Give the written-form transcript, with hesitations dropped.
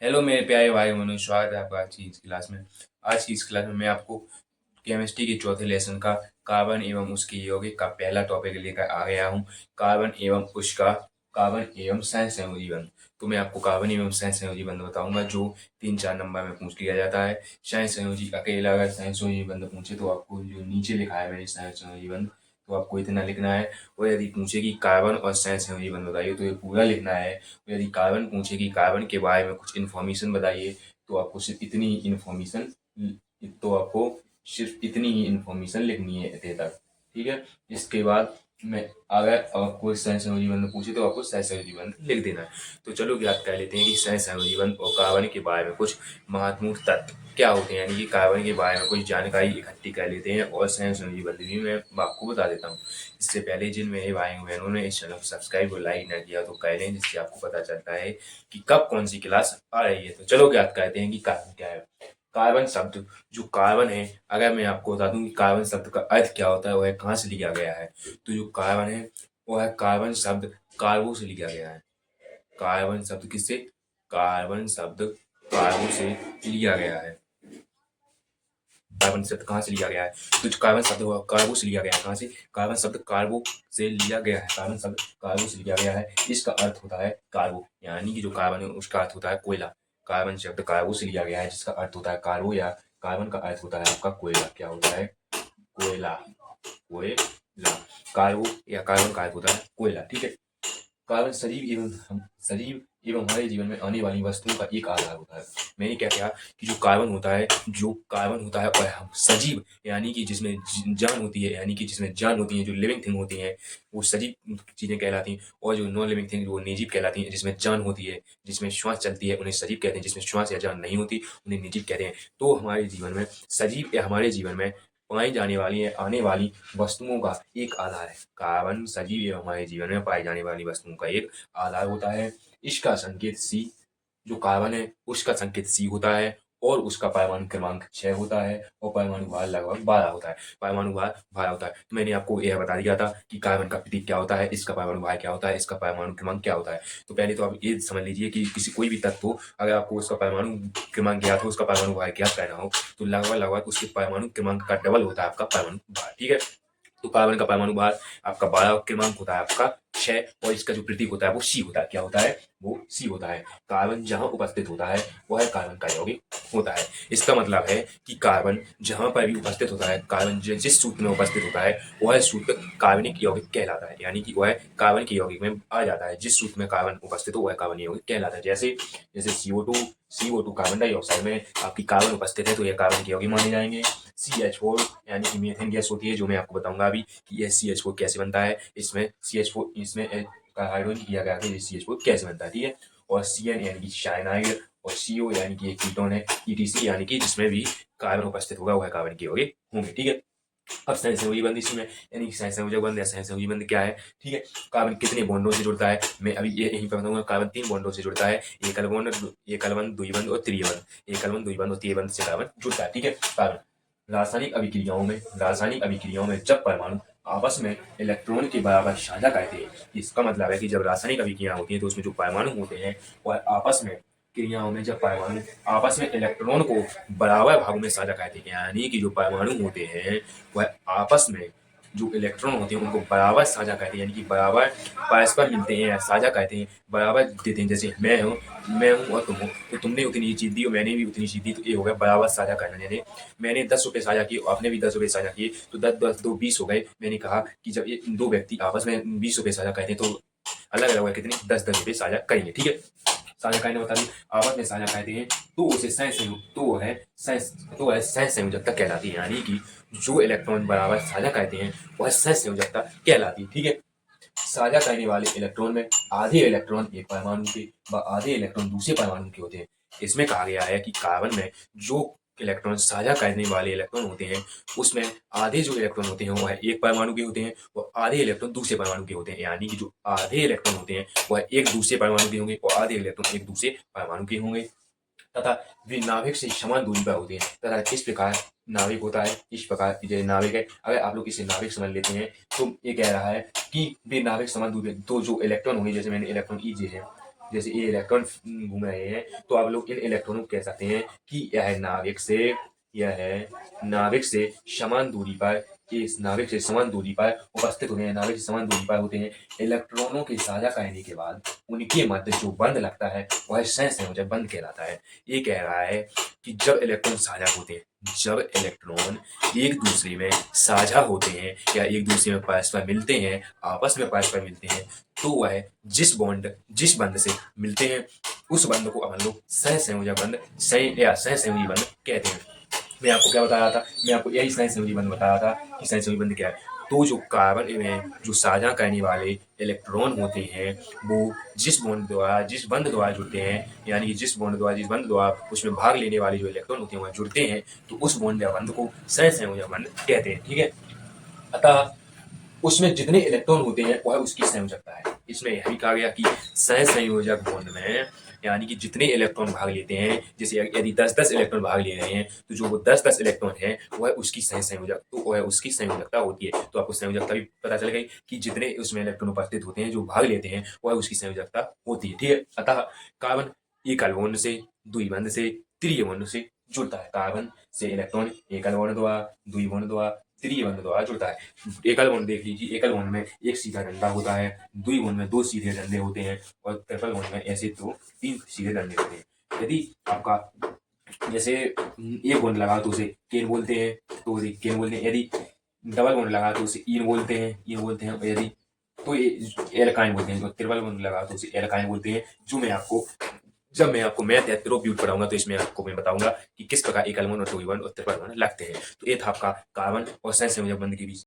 Hello मेरे प्यारे भाई मनोज, स्वागत है आपका आज की इस क्लास में। आज की इस क्लास में मैं आपको केमिस्ट्री के चौथे लेसन का कार्बन एवं उसके यौगिक का पहला टॉपिक लेकर आ गया हूँ। कार्बन एवं सहसंयोजी बंध। तो मैं आपको कार्बन एवं सहसंयोजी बंध बताऊंगा जो 3-4 नंबर में पूछ लिया जाता है। सहसंयोजी अकेला अगर सहसंयोजी बंध पूछे तो आपको जो नीचे लिखा है मैंने सहसंयोजी बंध, तो आपको इतना लिखना है। और यदि पूछे कि कार्बन और सहसंयोजी बंध बताइए तो ये पूरा लिखना है। यदि कार्बन पूछे कि कार्बन के बारे में कुछ इन्फॉर्मेशन बताइए तो आपको सिर्फ इतनी ही इन्फॉर्मेशन लिखनी है इतने तक। ठीक है। इसके बाद मैं अगर आपको सहसंयोजी बंध पूछे तो आपको सहसंयोजी बंध लिख देना है। तो चलो ज्ञात कर लेते हैं कि सहसंयोजी बंध और कार्बन के बारे में कुछ महत्वपूर्ण तथ्य क्या होते हैं, यानी कि कार्बन के बारे में कुछ जानकारी इकट्ठी कर लेते हैं और सहसंयोजी बंध भी मैं आपको बता देता हूँ। इससे पहले जिन मेरे भाई बहनों ने इस चैनल को सब्सक्राइब और लाइक ना किया तो कर लें, जिससे आपको पता चलता है कि कब कौन सी क्लास आ रही है। तो चलो ज्ञात करते हैं कि कार्बन क्या है। कार्बन शब्द, जो कार्बन है, अगर मैं आपको बता दूं कि कार्बन शब्द का अर्थ क्या होता है, वह कहाँ से लिया गया है, तो जो कार्बन है वह कार्बन शब्द कार्बो से लिया गया है। कार्बन शब्द किससे? कार्बन शब्द कार्बो से लिया गया है। कार्बन शब्द कहाँ से लिया गया है? तो जो कार्बन शब्द हुआ कार्बो से लिया गया है। कहाँ से? कार्बन शब्द कार्बो से लिया गया है। कार्बन शब्द कार्बो से लिया गया है। इसका अर्थ होता है कार्बो, यानी कि जो कार्बन है उसका अर्थ होता है कोयला। कार्बन शब्द कार्बो से लिया गया है जिसका अर्थ होता है कार्बो, या कार्बन का अर्थ होता है आपका कोयला। क्या होता है? कोयला। कोयला। कार्बो या कार्बन का अर्थ होता है कोयला। ठीक है। कार्बन सजीव एवं हमारे जीवन में आने वाली वस्तुओं का एक आधार होता है। मैंने क्या कहा कि जो कार्बन होता है वह हम सजीव, यानी कि जिसमें जान होती है, यानी कि जिसमें जान होती है, जो लिविंग थिंग होती हैं वो सजीव चीजें कहलाती हैं। और जो नॉन लिविंग थिंग वो निर्जीव कहलाती हैं। जिसमें जान होती है, जिसमें श्वास चलती है, उन्हें सजीव कहते हैं। जिसमें श्वास या जान नहीं होती उन्हें निर्जीव कहते हैं। तो हमारे जीवन में सजीव या हमारे जीवन में पाई जाने वाली या आने वाली वस्तुओं का एक आधार है। कार्बन सजीव एवं हमारे जीवन में पाई जाने वाली वस्तुओं का एक आधार होता है। इसका संकेत सी, जो कार्बन है उसका संकेत सी होता है और उसका परमाणु क्रमांक 6 होता है और परमाणु भार लगभग 12 होता है। परमाणु भार 12 होता है। तो मैंने आपको यह बता दिया था कि कार्बन का प्रतीक क्या होता है, इसका परमाणु भार क्या होता है, इसका परमाणु क्रमांक क्या होता है। तो पहले तो आप ये समझ लीजिए कि किसी कोई भी तत्व हो, अगर आपको उसका परमाणु क्रमांक ज्ञात हो, उसका परमाणु भार ज्ञात करना हो, तो लगभग लगभग उसके परमाणु क्रमांक का डबल होता है आपका परमाणु भार। ठीक है। तो कार्बन का परमाणु भार आपका 12, क्रमांक होता है आपका 6, और इसका जो प्रतीक होता है वो सी होता है। क्या होता है? वो सी होता है। कार्बन जहां उपस्थित होता है वह कार्बन का यौगिक होता है। इसका मतलब है कि कार्बन जहां पर भी उपस्थित होता है, कार्बन जिस सूत्र में उपस्थित होता है वह सूत्र कार्बनिक यौगिक कहलाता है, यानी कि वह कार्बन के यौगिक में आ जाता है। जिस सूत्र में कार्बन उपस्थित हो वह कार्बन यौगिक कहलाता है। जैसे जैसे CO2 कार्बन डाइऑक्साइड में आपकी कार्बन उपस्थित है तो यह कार्बन के यौगिक माने जाएंगे। CH4 यानी कि मीथेन गैस होती है, जो मैं आपको बताऊंगा अभी कि यह CH4 कैसे बनता है। इसमें CH4 इसमें का हाइड्रोजन किया गया है, ये CH4 कैसे बनता है। ठीक है। और CN यानी कि साइनाइड, और CO यानी कि एक कीटोन है, ETC यानी कि जिसमें भी कार्बन उपस्थित होगा वह कार्बन के यौगिक होंगे। ठीक है। अब सहसंयोजी बंध इसमें, यानी कि सहसंयोजक बंध या सहसंयोजी बंध क्या है? ठीक है। कार्बन कितने बॉन्डों से जुड़ता है, मैं अभी ये यहीं पर बताऊंगा। कार्बन 3 बॉन्डों से जुड़ता है। एकल बॉन्ड, द्विबंध और त्रिबंध। एकल बंध, द्विबंध और त्रिबंध से कार्बन जुड़ता है। ठीक है। कार्बन रासायनिक अभिक्रियाओं में जब परमाणु आपस में इलेक्ट्रॉन के बराबर साझा करते हैं, इसका मतलब है कि जब रासायनिक अभिक्रिया होती है तो उसमें जो परमाणु होते हैं वह आपस में, क्रियाओं में जब परमाणु आपस में इलेक्ट्रॉन को बराबर भागों में साझा करते हैं, यानी कि जो परमाणु होते हैं वह आपस में जो इलेक्ट्रॉन होते हैं उनको बराबर साझा करते हैं, यानी कि बराबर परस्पर मिलते हैं या साझा करते हैं, बराबर देते हैं। जैसे मैं हूँ और तुम हो, तो तुमने उतनी चीज दी और मैंने भी उतनी चीज दी, तो ये हो गया बराबर साझा करना। जैसे मैंने 10 रुपए साझा किए और आपने भी 10 रुपए साझा किए, तो 10 10 2 20 हो गए। मैंने कहा कि जब ये 2 व्यक्ति आपस में 20 रुपए साझा करते हैं तो अलग अलग कितने 10 10 रुपए साझा करेंगे। ठीक है। साझा करने बता दी, आपस में साझा करते हैं तो उसे सहसंयोग तो वह सहसंयोजकता कहलाती है, यानी कि जो इलेक्ट्रॉन बराबर साझा करते हैं वह सहसंयोजकता कहलाती है। ठीक है। साझा करने वाले इलेक्ट्रॉन में आधे इलेक्ट्रॉन एक परमाणु के व आधे इलेक्ट्रॉन दूसरे परमाणु के होते हैं। इसमें कहा गया है कि कार्बन में जो इलेक्ट्रॉन साझा करने वाले इलेक्ट्रॉन होते हैं उसमें आधे जो इलेक्ट्रॉन होते हैं वह एक परमाणु के होते हैं और आधे इलेक्ट्रॉन दूसरे परमाणु के होते हैं, यानी कि जो आधे इलेक्ट्रॉन होते हैं वह एक दूसरे परमाणु के होंगे और आधे इलेक्ट्रॉन एक दूसरे परमाणु के होंगे, तथा वे नाभिक से समान दूरी पर होते हैं। तथा इस प्रकार नाभिक होता है, इस प्रकार जो नाभिक है, अगर आप लोग इसे नाभिक समझ लेते हैं तो ये कह रहा है कि वे नाभिक समान दूरी, तो जो इलेक्ट्रॉन होंगे, जैसे मैंने इलेक्ट्रॉन ई जे है, जैसे ये इलेक्ट्रॉन घूम रहे हैं, तो आप लोग इन इलेक्ट्रॉनों को कह सकते हैं कि यह नाभिक से समान दूरी पर इस नाभिक से समान दूरी पर उपस्थित होते हैं, नाभिक से समान दूरी पर होते हैं। इलेक्ट्रॉनों के साझा करने के बाद उनके मध्य जो बंध लगता है वह सहसंयोजक बंध कहलाता है। ये कह रहा है कि जब इलेक्ट्रॉन साझा होते हैं, जब इलेक्ट्रॉन एक दूसरे में साझा होते हैं या एक दूसरे में परस्पर मिलते हैं, आपस में परस्पर मिलते हैं, तो वह जिस बंध से मिलते हैं उस बंध को अपन लोग सहसंयोजक बंध सहसंयोजी बंध कहते हैं। मैं आपको क्या बताया था? मैं आपको यही सहसंयोजी बंध बताया था कि सहसंयोजी बंध क्या है। तो जो कार्बन में जो साझा करने वाले इलेक्ट्रॉन होते हैं वो जिस बंध द्वारा जुड़ते हैं, यानी कि जिस बंध द्वारा उसमें भाग लेने वाले जो इलेक्ट्रॉन होते हैं वह जुड़ते हैं, तो उस बॉन्ड या बंध को सहसंयोजक बंध कहते हैं। ठीक है, अतः उसमें जितने इलेक्ट्रॉन होते हैं वह उसकी संयोजकता है। इसमें यह भी कहा गया कि सहसंयोजक बॉन्ड में यानी कि जितने इलेक्ट्रॉन भाग लेते हैं, जैसे यदि 10-10 इलेक्ट्रॉन भाग ले रहे हैं तो जो वो 10-10 इलेक्ट्रॉन है वह उसकी संयोजकता होती है। तो आपको संयोजकता भी पता चल गई कि जितने उसमें इलेक्ट्रॉन उपस्थित होते हैं जो भाग लेते हैं वह उसकी संयोजकता होती है। ठीक है, अतः कार्बन एकल बॉन्ड से, द्विबंध से, त्रिय बॉन्ड से जुड़ता है। कार्बन से इलेक्ट्रॉन एकल बॉन्ड द्वारा, द्विबंध द्वारा, त्रिय बंध द्वारा जुड़ता है। एकल बॉन्ड देख लीजिए, एकल बॉन्ड में एक सीधा डंडा होता है, द्विबंध में 2 सीधे डंडे होते हैं और ट्रिपल बॉन्ड में ऐसे तो 3 सीधे डंडे होते हैं। यदि आपका जैसे एक बॉन्ड लगा तो उसे केन बोलते हैं, तो केन बोलते हैं। यदि डबल बॉन्ड लगा तो उसे इन बोलते हैं। यदि तो एल्काइन बोलते हैं। जो ट्रिपल बॉन्ड लगा तो उसे एल्काइन बोलते हैं। जब मैं आपको मैथ या त्रिभुज पढ़ाऊंगा तो इसमें आपको मैं बताऊंगा कि किस प्रकार एकल बॉन्ड और द्विबंध और ट्रिपल बॉन्ड लगते हैं। तो ये था आपका कार्बन और सहसंयोजक बंध के बीच